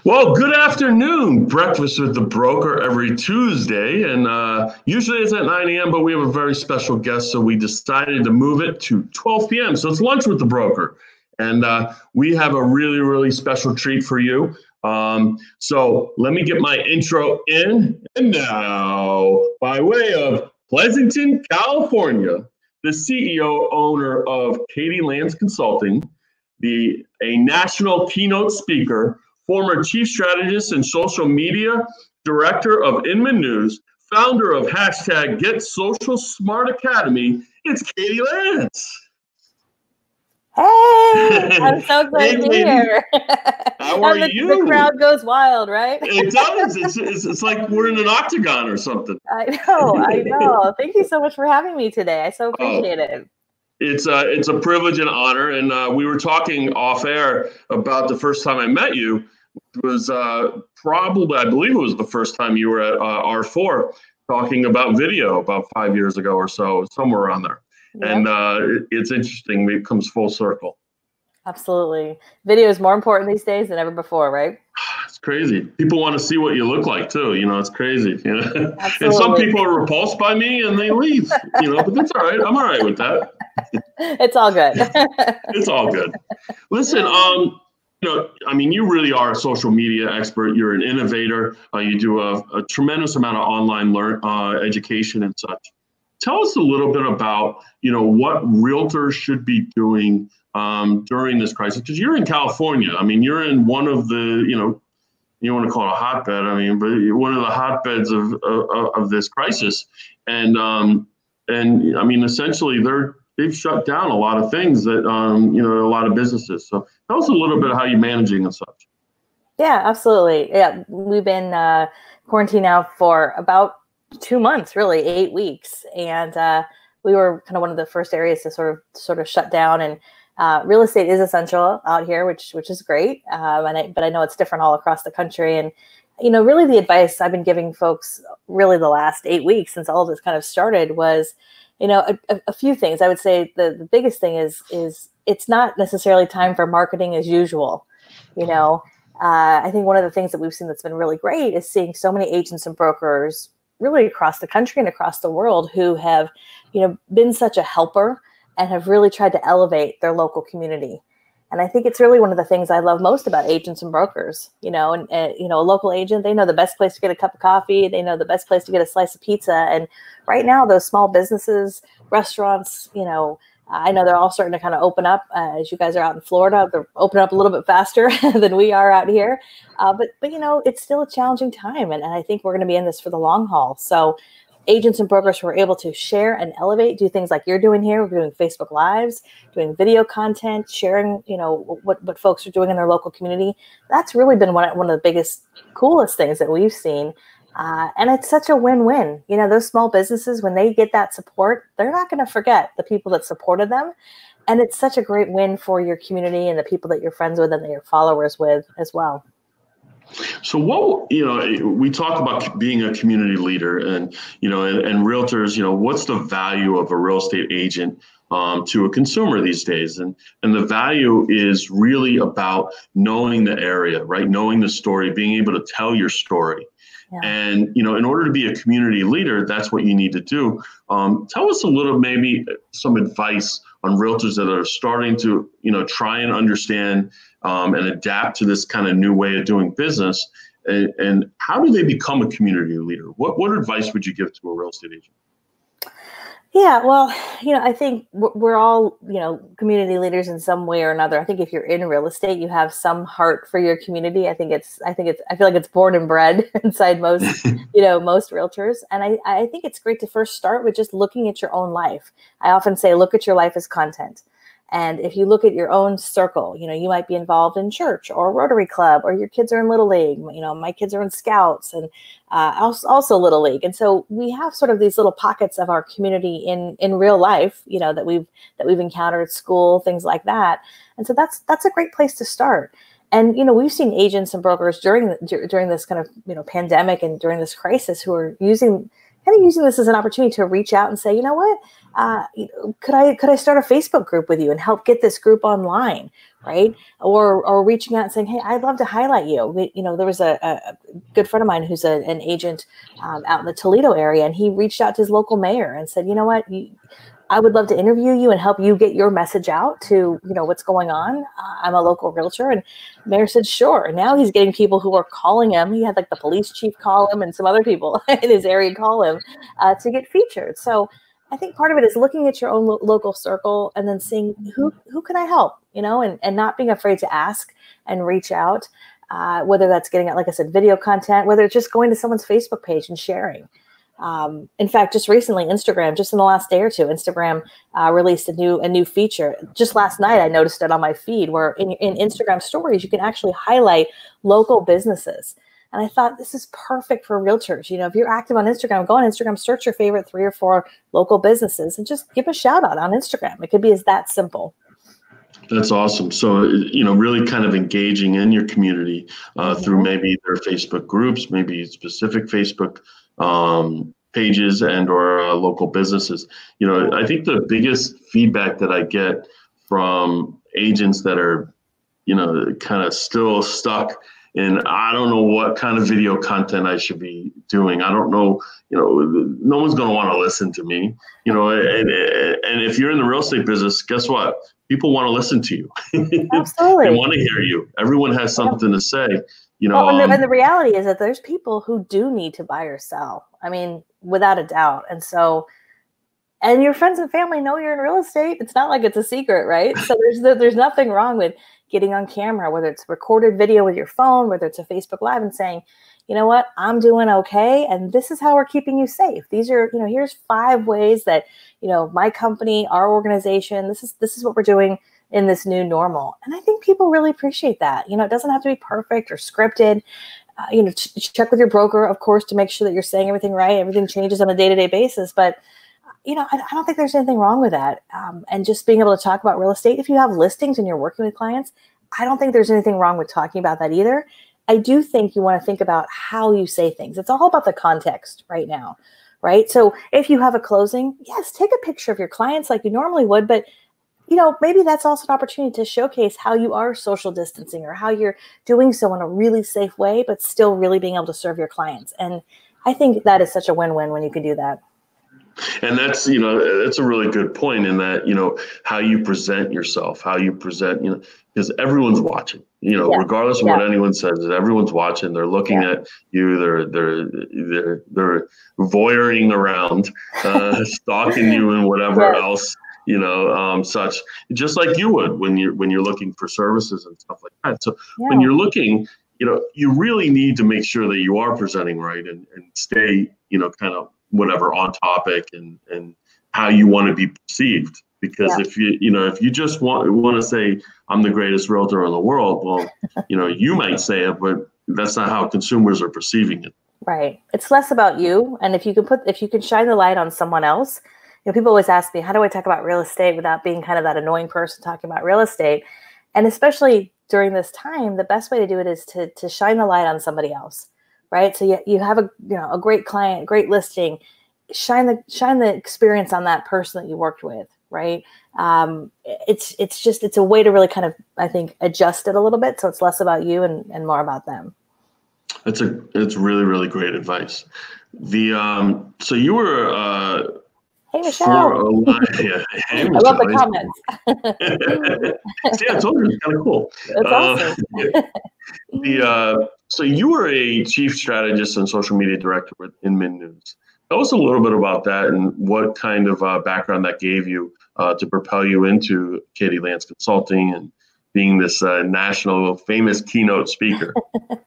Well, good afternoon. Breakfast with the broker every Tuesday, and usually it's at 9 a.m., but we have a very special guest, so we decided to move it to 12 p.m. So it's lunch with the broker, and we have a really, really special treat for you. So let me get my intro in, and now, by way of Pleasanton, California, the CEO owner of Katie Lance Consulting, a national keynote speaker, former chief strategist and social media director of Inman News, founder of hashtag Get Social Smart Academy. It's Katie Lance. Hey, I'm so glad to be here. How are you? The crowd goes wild, right? It does. It's like we're in an octagon or something. I know. Thank you so much for having me today. I so appreciate it. It's a privilege and honor. And we were talking off air about the first time I met you. It was probably, I believe it was the first time you were at R4 talking about video about 5 years ago or so, somewhere around there. Yep. And it's interesting. It comes full circle. Absolutely. Video is more important these days than ever before, right? It's crazy. People want to see what you look like too. It's crazy. Absolutely. And some people are repulsed by me and they leave, but that's all right. I'm all right with that. It's all good. It's all good. Listen, you really are a social media expert. You're an innovator. You do a tremendous amount of online education and such. Tell us a little bit about, what realtors should be doing during this crisis, because you're in California. You're in one of the, you want to call it a hotbed. But one of the hotbeds of this crisis, and essentially they've shut down a lot of things that a lot of businesses. So tell us a little bit of how you're managing and such. Yeah, absolutely. Yeah, we've been quarantined now for about 2 months, really 8 weeks, and we were kind of one of the first areas to sort of shut down. And real estate is essential out here, which is great. But I know it's different all across the country. And really the advice I've been giving folks really the last 8 weeks since all of this kind of started was, a few things. I would say the biggest thing is it's not necessarily time for marketing as usual. I think one of the things that we've seen that's been really great is seeing so many agents and brokers really across the country and across the world who have, been such a helper and have really tried to elevate their local community. And I think it's really one of the things I love most about agents and brokers, a local agent, they know the best place to get a cup of coffee. They know the best place to get a slice of pizza. And right now, those small businesses, restaurants, I know they're all starting to kind of open up. As you guys are out in Florida, they're opening up a little bit faster than we are out here. But it's still a challenging time. And I think we're going to be in this for the long haul. So agents and brokers who are able to share and elevate, do things like you're doing here. We're doing Facebook Lives, doing video content, sharing, what folks are doing in their local community. That's really been one of the biggest, coolest things that we've seen. And it's such a win-win. Those small businesses, when they get that support, they're not going to forget the people that supported them. And it's such a great win for your community and the people that you're friends with and that you're followers with as well. So we talk about being a community leader and realtors, what's the value of a real estate agent to a consumer these days? And the value is really about knowing the area, right? Knowing the story, being able to tell your story. Yeah. And, in order to be a community leader, that's what you need to do. Tell us a little, maybe some advice on realtors that are starting to, try and understand and adapt to this kind of new way of doing business. And how do they become a community leader? What advice would you give to a real estate agent? Yeah, well, I think we're all, community leaders in some way or another. I think if you're in real estate, you have some heart for your community. I feel like it's born and bred inside most, most realtors. And I think it's great to first start with just looking at your own life. I often say, look at your life as content. And if you look at your own circle, you might be involved in church or Rotary Club, or your kids are in Little League. My kids are in Scouts and also Little League. And so we have sort of these little pockets of our community in real life, that we've encountered at school, things like that. And so that's a great place to start. And, we've seen agents and brokers during this kind of, pandemic and during this crisis who are using this as an opportunity to reach out and say, you know what, Could I start a Facebook group with you and help get this group online, right? Or reaching out and saying, hey, I'd love to highlight you. There was a good friend of mine who's an agent out in the Toledo area, and he reached out to his local mayor and said, you know what, I would love to interview you and help you get your message out to, what's going on. I'm a local realtor. And mayor said, sure. Now he's getting people who are calling him. He had like the police chief call him and some other people in his area call him to get featured. So I think part of it is looking at your own local circle and then seeing who can I help, and not being afraid to ask and reach out, whether that's getting, like I said, video content, whether it's just going to someone's Facebook page and sharing. In fact, just recently, Instagram, just in the last day or two, Instagram released a new feature. Just last night, I noticed it on my feed where in Instagram stories, you can actually highlight local businesses. And I thought this is perfect for realtors. If you're active on Instagram, go on Instagram, search your favorite 3 or 4 local businesses and just give a shout out on Instagram. It could be as that simple. That's awesome. So, really kind of engaging in your community through maybe their Facebook groups, maybe specific Facebook pages and or local businesses. I think the biggest feedback that I get from agents that are, kind of still stuck in, I don't know what kind of video content I should be doing. I don't know, no one's going to want to listen to me, and if you're in the real estate business, guess what? People want to listen to you. Absolutely. They want to hear you. Everyone has something to say. And the reality is that there's people who do need to buy or sell. I mean, without a doubt. And so, and your friends and family know you're in real estate. It's not like it's a secret, right? So there's nothing wrong with getting on camera, whether it's recorded video with your phone, whether it's a Facebook Live, and saying, you know what, I'm doing okay, and this is how we're keeping you safe. These are, here's 5 ways that, my company, our organization, this is what we're doing in this new normal. And I think people really appreciate that. It doesn't have to be perfect or scripted. Check with your broker, of course, to make sure that you're saying everything right. Everything changes on a day-to-day basis. But, I don't think there's anything wrong with that. And just being able to talk about real estate. If you have listings and you're working with clients, I don't think there's anything wrong with talking about that either. I do think you want to think about how you say things. It's all about the context right now, right? So if you have a closing, yes, take a picture of your clients like you normally would, but maybe that's also an opportunity to showcase how you are social distancing or how you're doing so in a really safe way, but still really being able to serve your clients. And I think that is such a win-win when you can do that. And that's, that's a really good point in that, how you present yourself, how you present, because everyone's watching, regardless of what anyone says, everyone's watching. They're looking at you. They're voyeuring around, stalking you and whatever else, such, just like you would when you're looking for services and stuff like that. So when you're looking, you really need to make sure that you are presenting right and stay, kind of whatever on topic and how you want to be perceived. Because if you just want to say I'm the greatest realtor in the world, well, you might say it, but that's not how consumers are perceiving it. Right. It's less about you. And if you can shine the light on someone else, people always ask me, how do I talk about real estate without being kind of that annoying person talking about real estate? And especially during this time, the best way to do it is to shine the light on somebody else. Right. So you have a great client, great listing, shine the experience on that person that you worked with. Right. It's a way to really kind of, I think, adjust it a little bit. So it's less about you and more about them. It's really, really great advice. So you were, hey, Michelle. Hey, Michelle. I love the comments. See, I told you it's kind of cool. That's awesome. So you were a chief strategist and social media director with Inman News. Tell us a little bit about that and what kind of background that gave you to propel you into Katie Lance Consulting and being this national famous keynote speaker.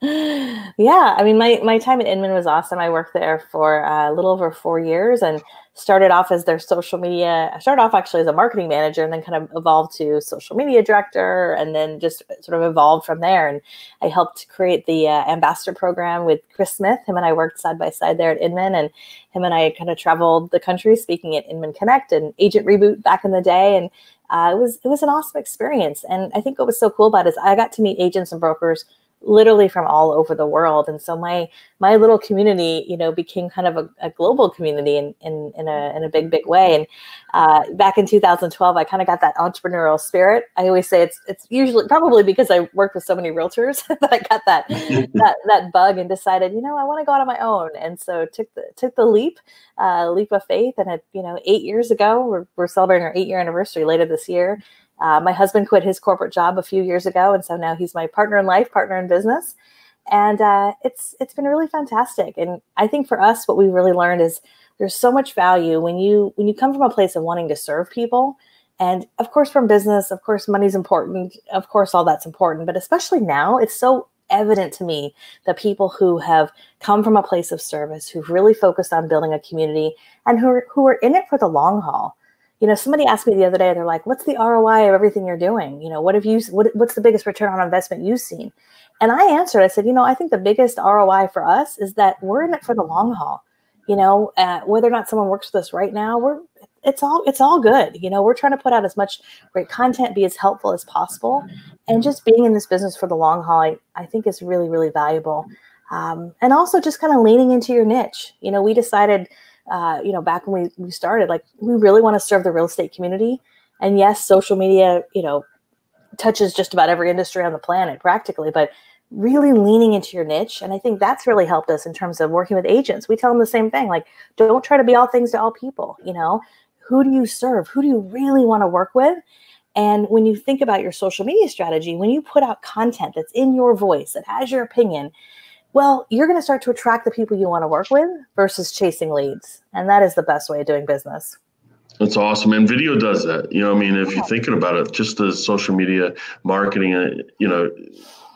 Yeah, I mean, my time at Inman was awesome. I worked there for a little over 4 years and started off as their social media. I started off actually as a marketing manager and then kind of evolved to social media director and then just sort of evolved from there. And I helped create the ambassador program with Chris Smith. Him and I worked side by side there at Inman, and him and I kind of traveled the country speaking at Inman Connect and Agent Reboot back in the day. And it was an awesome experience. And I think what was so cool about it is I got to meet agents and brokers literally from all over the world. And so my little community, you know, became kind of a global community in a big way. And back in 2012, I kind of got that entrepreneurial spirit. I always say it's usually probably because I worked with so many realtors that I got that bug and decided, you know, I want to go out on my own. And so took the leap of faith. And you know, 8 years ago, we're celebrating our 8-year anniversary later this year. My husband quit his corporate job a few years ago, and so now he's my partner in life, partner in business, and it's been really fantastic. And I think for us, what we really learned is there's so much value when you come from a place of wanting to serve people, and of course from business, of course money's important, of course all that's important, but especially now, it's so evident to me that people who have come from a place of service, who've really focused on building a community, and who are in it for the long haul. You know, somebody asked me the other day, they're like, what's the ROI of everything you're doing? You know, what's the biggest return on investment you've seen? And I answered, I said, you know, I think the biggest ROI for us is that we're in it for the long haul. You know, whether or not someone works with us right now, it's all good. You know, we're trying to put out as much great content, be as helpful as possible. And just being in this business for the long haul, I think is really, really valuable. And also just kind of leaning into your niche. You know, we decided, you know, back when we started, like, we really want to serve the real estate community. And yes, social media, you know, touches just about every industry on the planet practically, but really leaning into your niche. And I think that's really helped us in terms of working with agents. We tell them the same thing, like, don't try to be all things to all people. You know, who do you serve? Who do you really want to work with? And when you think about your social media strategy, when you put out content that's in your voice, that has your opinion, well, you're going to start to attract the people you want to work with versus chasing leads. And that is the best way of doing business. That's awesome. And video does that. You know, I mean, if you're thinking about it, just the social media marketing, you know,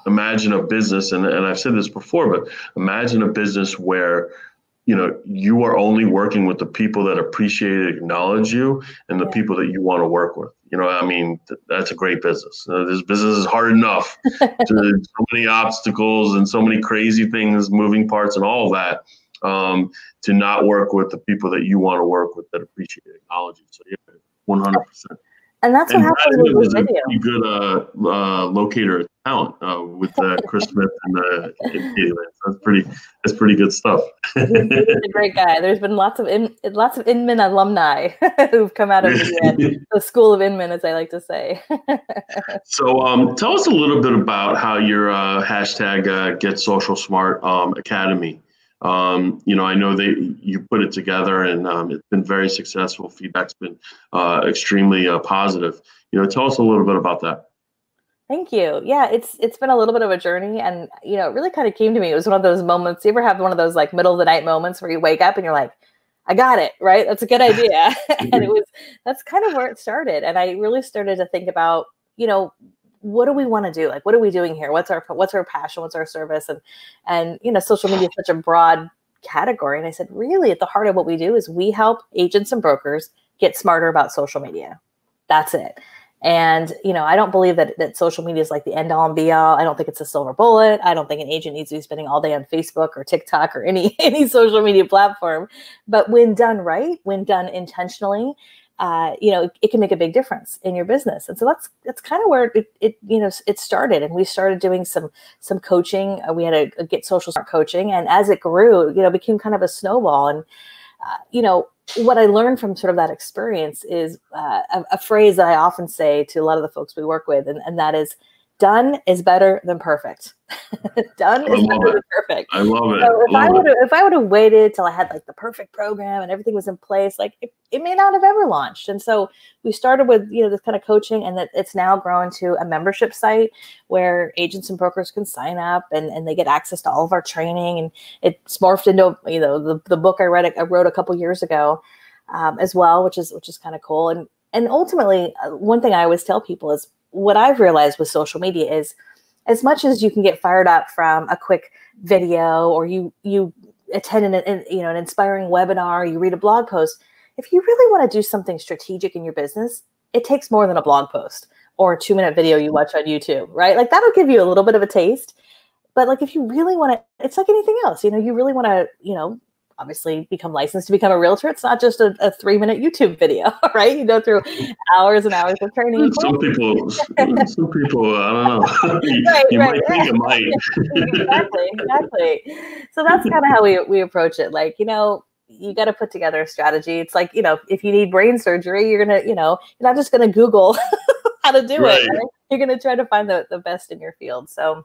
imagine a business, and I've said this before, but imagine a business where, you know, you are only working with the people that appreciate and acknowledge you and the people that you want to work with. You know, I mean, that's a great business. This business is hard enough. So many obstacles and so many crazy things, moving parts and all of that, to not work with the people that you want to work with that appreciate and acknowledge you. So yeah, 100%. And that's what happens with video. video. A pretty good locator of talent with Chris Smith and Katie Lance. That's pretty good stuff. He's a great guy. There's been lots of Inman alumni who've come out of the School of Inman, as I like to say. So tell us a little bit about how your hashtag Get Social Smart Academy. You know, I know that you put it together, and it's been very successful. Feedback's been extremely positive. You know, tell us a little bit about that. Thank you. Yeah, it's been a little bit of a journey, and you know, it really kind of came to me. It was one of those moments. You ever have one of those like middle of the night moments where you wake up and you're like, I got it, right? That's a good idea. And that's kind of where it started. And I really started to think about, you know, what do we want to do? Like, what are we doing here? What's our passion? What's our service? And you know, social media is such a broad category. And I said, really, at the heart of what we do is we help agents and brokers get smarter about social media. That's it. And, you know, I don't believe that social media is like the end all and be all. I don't think it's a silver bullet. I don't think an agent needs to be spending all day on Facebook or TikTok or any social media platform. But when done right, when done intentionally, you know, it can make a big difference in your business. And so that's kind of where it started. And we started doing some coaching. We had a Get Social Smart coaching. And as it grew, you know, it became kind of a snowball. And, you know, what I learned from sort of that experience is a phrase that I often say to a lot of the folks we work with. And that is, done is better than perfect. Done is better than perfect. I love it. So if I would have waited till I had like the perfect program and everything was in place, like it may not have ever launched. And so we started with, you know, this kind of coaching, and that it's now grown to a membership site where agents and brokers can sign up and they get access to all of our training. And it's morphed into, you know, the book I wrote a couple years ago as well, which is kind of cool. And ultimately, one thing I always tell people is, what I've realized with social media is, as much as you can get fired up from a quick video, or you attend an inspiring webinar, or you read a blog post, if you really want to do something strategic in your business, it takes more than a blog post or a 2-minute video you watch on YouTube, right? Like, that'll give you a little bit of a taste. But like, if you really want to, it's like anything else, you know, you really want to, you know, obviously become licensed to become a realtor, it's not just a 3-minute YouTube video, right? You go through hours and hours of training. Some people, I don't know. You Right. might think it might. Exactly. So that's kind of how we approach it. Like, you got to put together a strategy. It's like, if you need brain surgery, you're going to, you're not just going to Google how to do it. Right? You're going to try to find the best in your field. So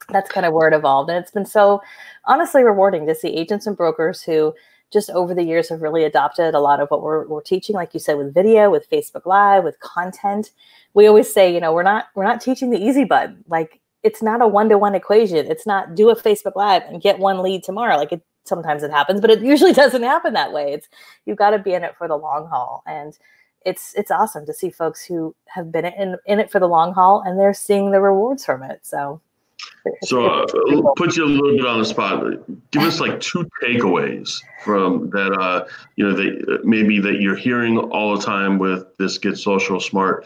that's kind of where it evolved. And it's been so honestly rewarding to see agents and brokers who just over the years have really adopted a lot of what we're teaching, like you said, with video, with Facebook Live, with content. We always say, we're not teaching the easy button. Like, it's not a one-to-one equation. It's not do a Facebook Live and get one lead tomorrow. Like, sometimes it happens, but it usually doesn't happen that way. You've got to be in it for the long haul. And it's awesome to see folks who have been in it for the long haul, and they're seeing the rewards from it. So put you a little bit on the spot. Give us like 2 takeaways from that, maybe that you're hearing all the time with this Get Social Smart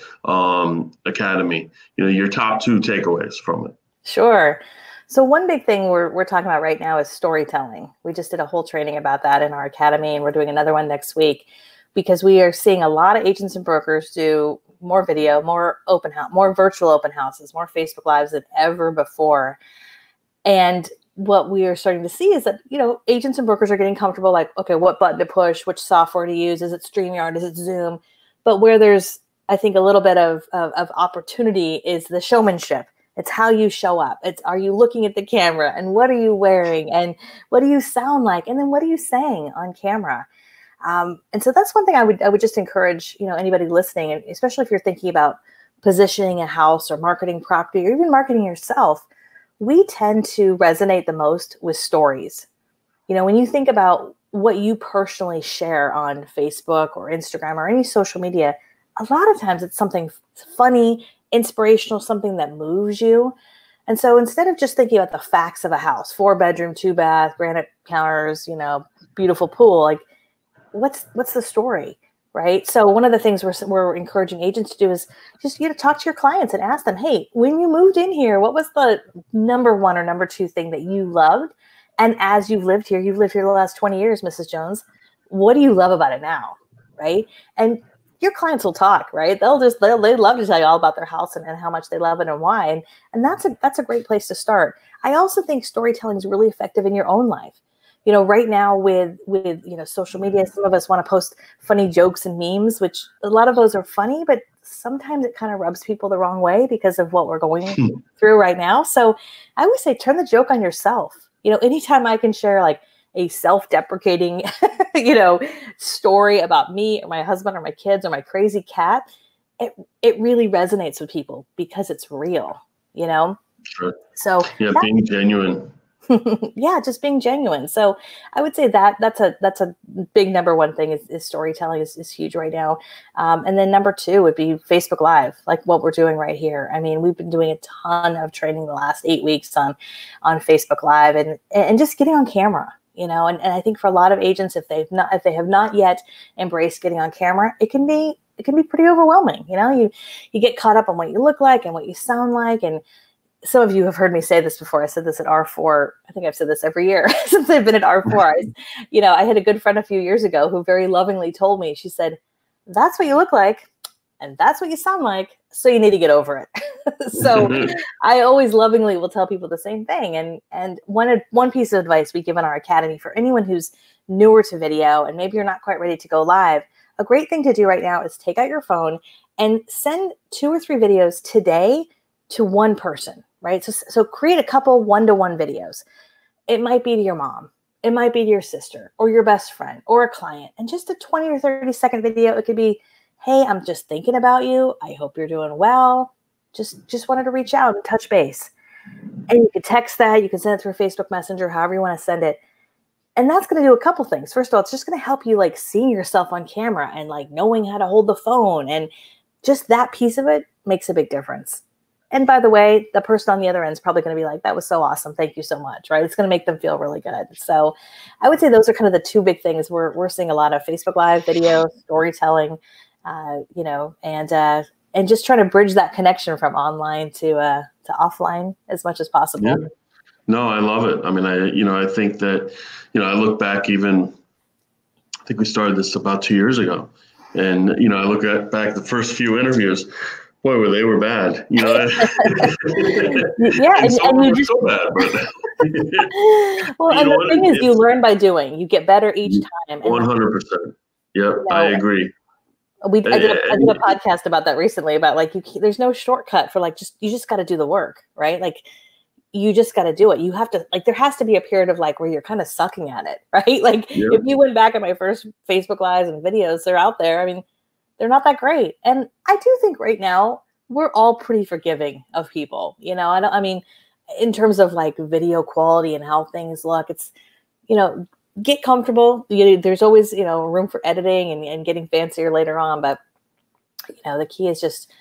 Academy. Your top 2 takeaways from it. Sure. So one big thing we're talking about right now is storytelling. We just did a whole training about that in our academy, and we're doing another one next week because we are seeing a lot of agents and brokers do more video, more open house, more virtual open houses, more Facebook Lives than ever before. And what we are starting to see is that, agents and brokers are getting comfortable, like, okay, what button to push, which software to use, is it StreamYard, is it Zoom? But where there's, I think, a little bit of opportunity is the showmanship. It's how you show up. Are you looking at the camera, and what are you wearing, and what do you sound like, and then what are you saying on camera? And so that's one thing I would just encourage, anybody listening, and especially if you're thinking about positioning a house or marketing property or even marketing yourself, we tend to resonate the most with stories. When you think about what you personally share on Facebook or Instagram or any social media, a lot of times it's something funny, inspirational, something that moves you. And so instead of just thinking about the facts of a house, 4-bedroom, 2-bath, granite counters, beautiful pool, like, what's the story, right? So one of the things we're encouraging agents to do is just talk to your clients and ask them, hey, when you moved in here, what was the number 1 or number 2 thing that you loved? And as you've lived here the last 20 years, Mrs. Jones, what do you love about it now, right? And your clients will talk, right? They love to tell you all about their house and how much they love it and why. And that's a great place to start. I also think storytelling is really effective in your own life. Right now with social media, some of us want to post funny jokes and memes, which a lot of those are funny, but sometimes it kind of rubs people the wrong way because of what we're going through right now. So I would say turn the joke on yourself. Anytime I can share like a self-deprecating, story about me or my husband or my kids or my crazy cat, it really resonates with people because it's real, Sure. So being genuine. Yeah, just being genuine. So I would say that's a big number 1 thing is storytelling is huge right now. And then number 2 would be Facebook Live, like what we're doing right here. I mean, we've been doing a ton of training the last 8 weeks on Facebook Live and just getting on camera, and I think for a lot of agents, if they have not yet embraced getting on camera, it can be pretty overwhelming. You get caught up on what you look like and what you sound like. And some of you have heard me say this before. I said this at R4. I think I've said this every year since I've been at R4. I had a good friend a few years ago who very lovingly told me, she said, that's what you look like and that's what you sound like. So you need to get over it. So I always lovingly will tell people the same thing. And one piece of advice we give in our academy for anyone who's newer to video and maybe you're not quite ready to go live, a great thing to do right now is take out your phone and send 2 or 3 videos today to one person. Right. So create a couple 1-to-1 videos. It might be to your mom. It might be to your sister or your best friend or a client. And just a 20 or 30-second video. It could be, hey, I'm just thinking about you. I hope you're doing well. Just wanted to reach out and touch base. And you could text that. You can send it through Facebook Messenger, however you want to send it. And that's going to do a couple things. First of all, it's just going to help you like seeing yourself on camera and like knowing how to hold the phone. And just that piece of it makes a big difference. And by the way, the person on the other end is probably going to be like, that was so awesome. Thank you so much. Right. It's going to make them feel really good. So I would say those are kind of the 2 big things. We're seeing a lot of Facebook Live video, storytelling, and just trying to bridge that connection from online to offline as much as possible. Yeah. No, I love it. I mean, I think that, I look back even, I think we started this about 2 years ago. And, I look at back the first few interviews, boy, they were bad, Yeah, and some of and them you were just so bad, but well, you and know the what, thing is, you it's learn by doing. You get better each time, and like, 100%. Yep, you I know, agree. I did a And, podcast about that recently about like there's no shortcut for like you just got to do the work, right? Like you just got to do it. You have to like there has to be a period of like where you're kind of sucking at it, right? Like if yep, you went back at my first Facebook lives and videos, they're out there. I mean, they're not that great. And I do think right now we're all pretty forgiving of people. I mean, in terms of like video quality and how things look, it's, you know, get comfortable. There's always, room for editing and getting fancier later on. But, the key is just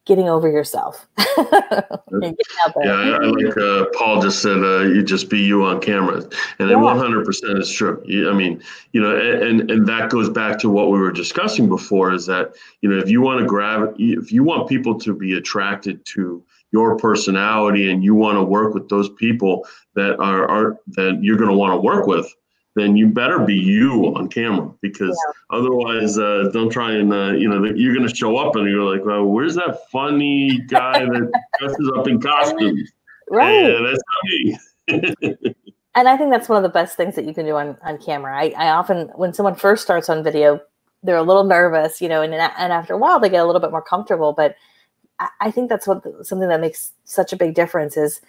getting over yourself. And getting out yeah, there. I like Paul just said, you just be you on camera, and then Yeah. 100% is true. I mean, and that goes back to what we were discussing before, is that, if you want if you want people to be attracted to your personality, and you want to work with those people that you're going to want to work with, then you better be you on camera, because Yeah. otherwise, don't try and, you're going to show up and you're like, well, where's that funny guy that dresses up in costumes? Right. And that's not me. And I think that's one of the best things that you can do on camera. I often, when someone first starts on video, they're a little nervous, and after a while they get a little bit more comfortable. But I think that's something that makes such a big difference is,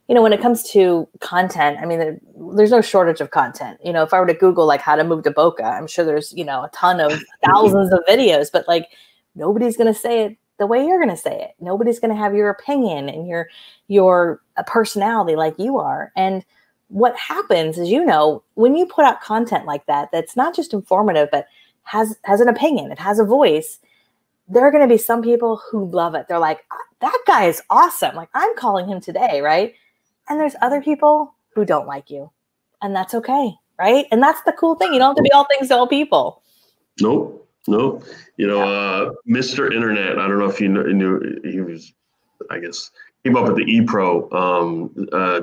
when it comes to content, I mean, there's no shortage of content. If I were to Google like how to move to Boca, I'm sure there's, a ton of thousands of videos, but like nobody's going to say it the way you're going to say it. Nobody's going to have your opinion and your personality like you are. And what happens is, when you put out content like that, that's not just informative, but has an opinion, it has a voice, there are going to be some people who love it. They're like, that guy is awesome. Like I'm calling him today. Right. And there's other people who don't like you, and that's okay. Right. And that's the cool thing. You don't have to be all things to all people. Nope. Mr. Internet, I don't know if you knew, he was, I guess, came up with the E-Pro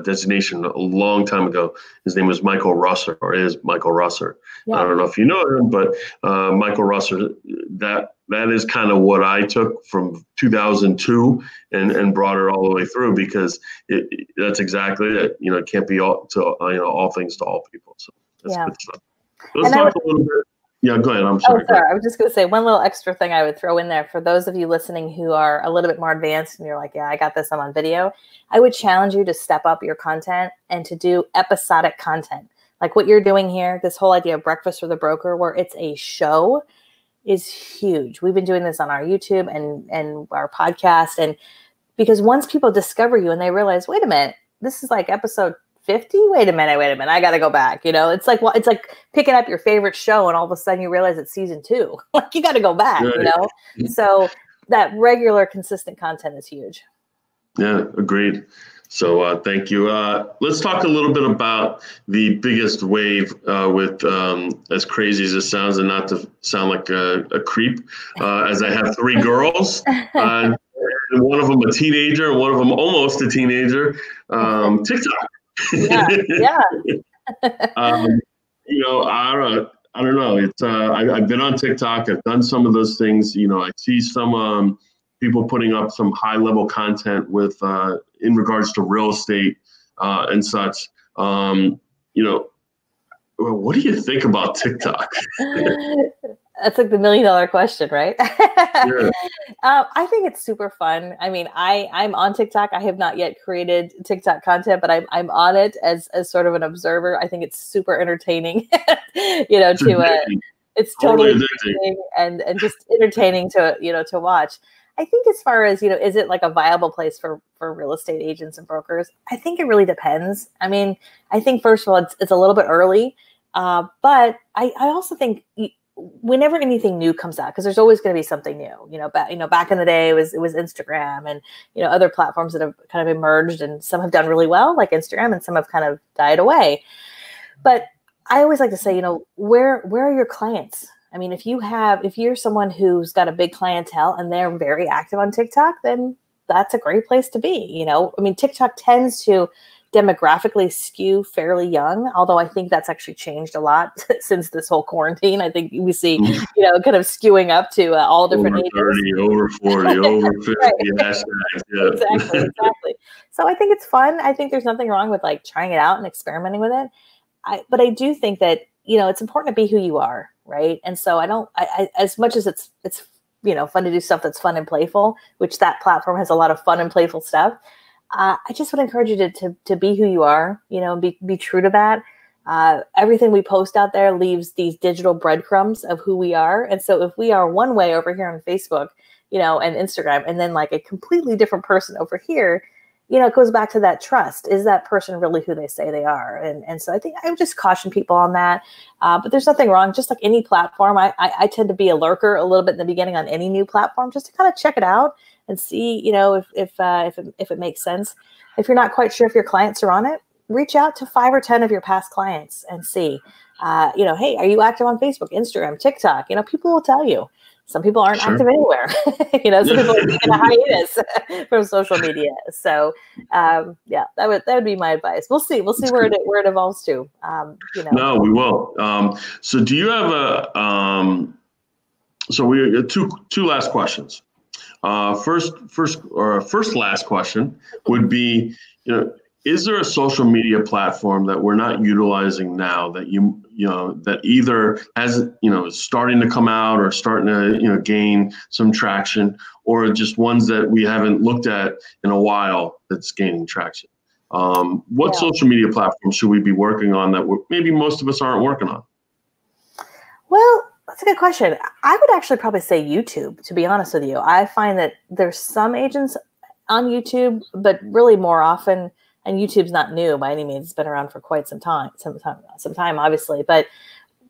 designation a long time ago. His name was Michael Rosser, or is Michael Rosser. Yeah. I don't know if you know him, but Michael Rosser, that is kind of what I took from 2002 and brought it all the way through, because that's exactly it. It can't be all things to all people. So that's good stuff. Let's talk a little bit. Yeah, go ahead. I'm sorry. Oh, sorry. I was just going to say one little extra thing I would throw in there for those of you listening who are a little bit more advanced and you're like, yeah, I got this. I'm on video. I would challenge you to step up your content and to do episodic content. Like what you're doing here, this whole idea of Breakfast with a Broker, where it's a show, is huge. We've been doing this on our YouTube and our podcast. And because once people discover you and they realize, wait a minute, this is like episode 50. Wait a minute. I got to go back. It's like picking up your favorite show and all of a sudden you realize it's season 2. Like you got to go back, So that regular, consistent content is huge. Yeah, agreed. So thank you. Let's talk a little bit about the biggest wave with, as crazy as it sounds, and not to sound like a creep, as I have 3 girls, and one of them a teenager and one of them almost a teenager, TikTok. Yeah. I don't know. It's I've been on TikTok. I've done some of those things. I see some people putting up some high level content with in regards to real estate and such. What do you think about TikTok? That's like the $1 million question, right? Yeah. I think it's super fun. I mean, I'm on TikTok. I have not yet created TikTok content, but I'm on it as sort of an observer. I think it's super entertaining, it's totally entertaining and just entertaining to watch. I think as far as, is it like a viable place for real estate agents and brokers? I think it really depends. I mean, I think first of all, it's a little bit early, but I also think whenever anything new comes out, because there's always going to be something new, back in the day, it was Instagram and, other platforms that have kind of emerged, and some have done really well, like Instagram, and some have kind of died away. But I always like to say, where are your clients? I mean, if you're someone who's got a big clientele and they're very active on TikTok, then that's a great place to be. I mean, TikTok tends to demographically skew fairly young, although I think that's actually changed a lot since this whole quarantine. I think we see, kind of skewing up to all different Over ages. 30, over 40, over 50, Right. hashtags. Yeah. Exactly. So I think it's fun. I think there's nothing wrong with like trying it out and experimenting with it. But I do think that, it's important to be who you are. Right. And so I as much as it's fun to do stuff that's fun and playful, which that platform has a lot of fun and playful stuff. I just would encourage you to be who you are, be true to that. Everything we post out there leaves these digital breadcrumbs of who we are. And so if we are one way over here on Facebook, and Instagram, and then like a completely different person over here, it goes back to that trust. Is that person really who they say they are? And so I think I would just caution people on that. But there's nothing wrong. Just like any platform, I tend to be a lurker a little bit in the beginning on any new platform, just to kind of check it out and see, if it makes sense. If you're not quite sure if your clients are on it, reach out to 5 or 10 of your past clients and see, hey, are you active on Facebook, Instagram, TikTok? People will tell you. Some people aren't active anywhere. Some people are taking a hiatus from social media. So, that would be my advice. We'll see where it evolves to. No, we will. So, do you have so we two last questions. First last question would be, is there a social media platform that we're not utilizing now that that either has, is starting to come out or starting to, gain some traction, or just ones that we haven't looked at in a while that's gaining traction? What social media platform should we be working on that maybe most of us aren't working on? Well, that's a good question. I would actually probably say YouTube, to be honest with you. I find that there's some agents on YouTube, but really more often, and YouTube's not new by any means. It's been around for quite some time, obviously. But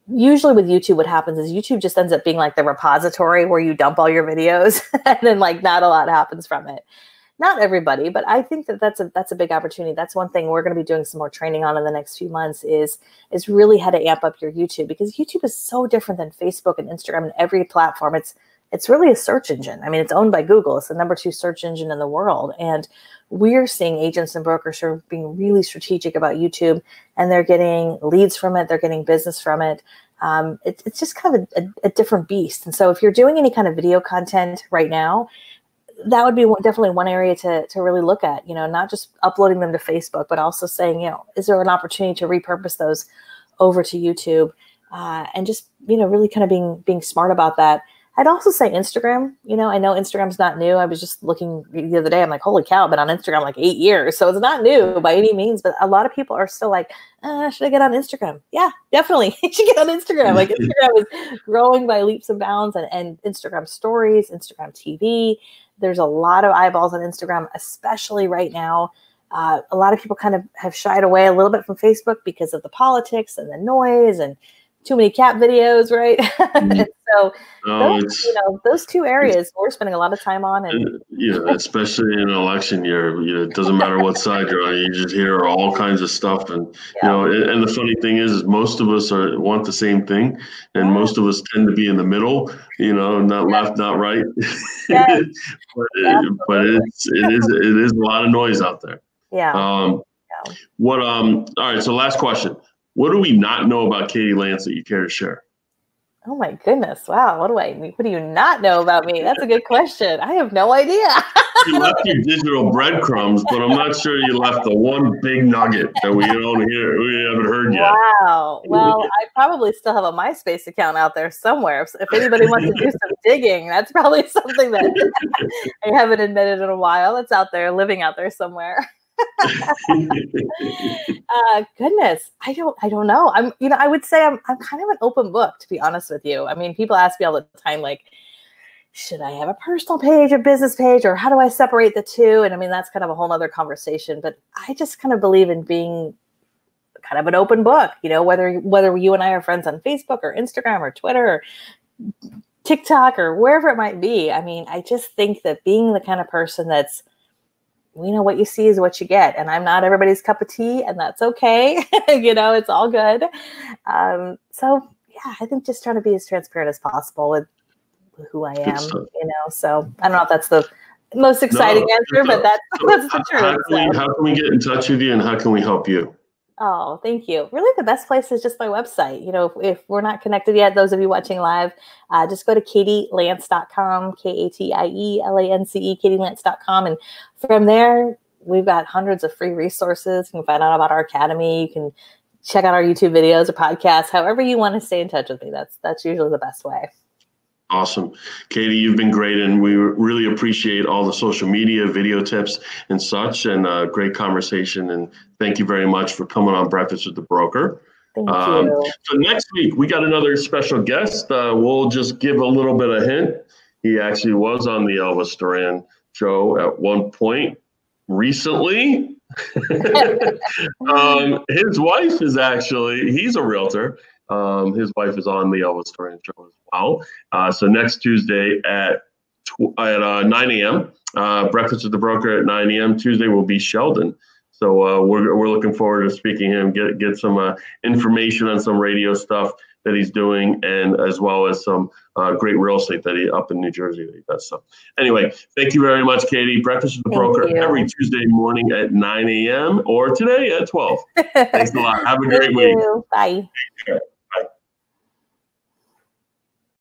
usually with YouTube, what happens is YouTube just ends up being like the repository where you dump all your videos and then like not a lot happens from it. Not everybody, but I think that's a big opportunity. That's one thing we're going to be doing some more training on in the next few months is really how to amp up your YouTube, because YouTube is so different than Facebook and Instagram and every platform. It's really a search engine. I mean, it's owned by Google. It's the number 2 search engine in the world. And we're seeing agents and brokers who are being really strategic about YouTube, and they're getting leads from it. They're getting business from it. It's just kind of a different beast. And so if you're doing any kind of video content right now, that would be definitely one area to really look at, not just uploading them to Facebook, but also saying, is there an opportunity to repurpose those over to YouTube, and just, really kind of being smart about that. I'd also say Instagram. I know Instagram's not new. I was just looking the other day. I'm like, holy cow, I've been on Instagram like 8 years. So it's not new by any means, but a lot of people are still like, should I get on Instagram? Yeah, definitely. You should get on Instagram. Like Instagram is growing by leaps and bounds, and Instagram stories, Instagram TV. There's a lot of eyeballs on Instagram, especially right now. A lot of people kind of have shied away a little bit from Facebook because of the politics and the noise and too many cat videos, right? And so those 2 areas we're spending a lot of time on. And especially in an election year, it doesn't matter what side you're on, you just hear all kinds of stuff. And, and the funny thing is most of us want the same thing. And most of us tend to be in the middle, not left, not right. Yes. but it is a lot of noise out there. Yeah. All right. So last question. What do we not know about Katie Lance that you care to share? Oh my goodness. Wow. What do you not know about me? That's a good question. I have no idea. You left your digital breadcrumbs, but I'm not sure you left the one big nugget that we haven't heard yet. Wow. Well, I probably still have a MySpace account out there somewhere. If anybody wants to do some digging, that's probably something that I haven't admitted in a while. It's out there, living out there somewhere. Goodness, I don't know. I would say I'm kind of an open book, to be honest with you. I mean, people ask me all the time, like, should I have a personal page, a business page, or how do I separate the two? And I mean, that's kind of a whole other conversation, but I just kind of believe in being kind of an open book, whether you and I are friends on Facebook or Instagram or Twitter or TikTok or wherever it might be. I mean, I just think that being the kind of person that's, what you see is what you get. And I'm not everybody's cup of tea, and that's okay. It's all good. So yeah, I think just trying to be as transparent as possible with who I am, so I don't know if that's most exciting answer, but that's the truth. How can we get in touch with you, and how can we help you? Oh, thank you. Really, the best place is just my website. You know, if we're not connected yet, those of you watching live, just go to katielance.com, KATIELANCE, katielance.com. And from there, we've got hundreds of free resources. You can find out about our academy. You can check out our YouTube videos or podcasts, however you want to stay in touch with me. That's usually the best way. Awesome. Katie, you've been great, and we really appreciate all the social media, video tips and such, and great conversation. And thank you very much for coming on Breakfast with the Broker. Thank you. So next week, we got another special guest. We'll just give a little bit of hint. He actually was on the Elvis Duran show at one point recently. His wife is he's a realtor. His wife is on the Elvis Duran show as well. So next Tuesday at 9 a.m., Breakfast with the Broker at 9 a.m. Tuesday will be Sheldon. So we're looking forward to speaking to him, get some information on some radio stuff that he's doing, and as well as some great real estate that he up in New Jersey that he does. So anyway, thank you very much, Katie. Breakfast with the Broker every Tuesday morning at 9 a.m. or today at 12. Thanks a lot. Have a great week. Bye. Take care.